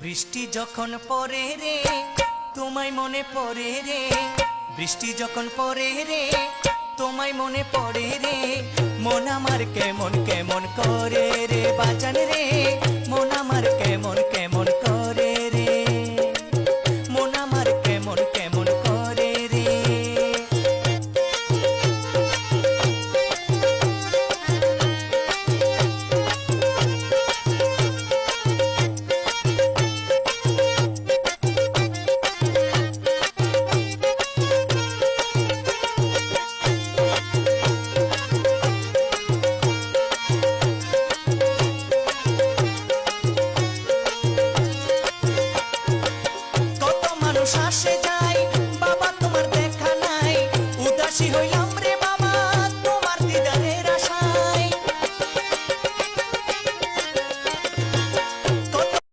বৃষ্টি যখন পড়ে রে তোমায় মনে পড়ে রে, বৃষ্টি যখন পড়ে রে তোমায় মনে পড়ে রে, মন আমার কেমন কেমন করে রে বাজান রে, মন আমার কেমন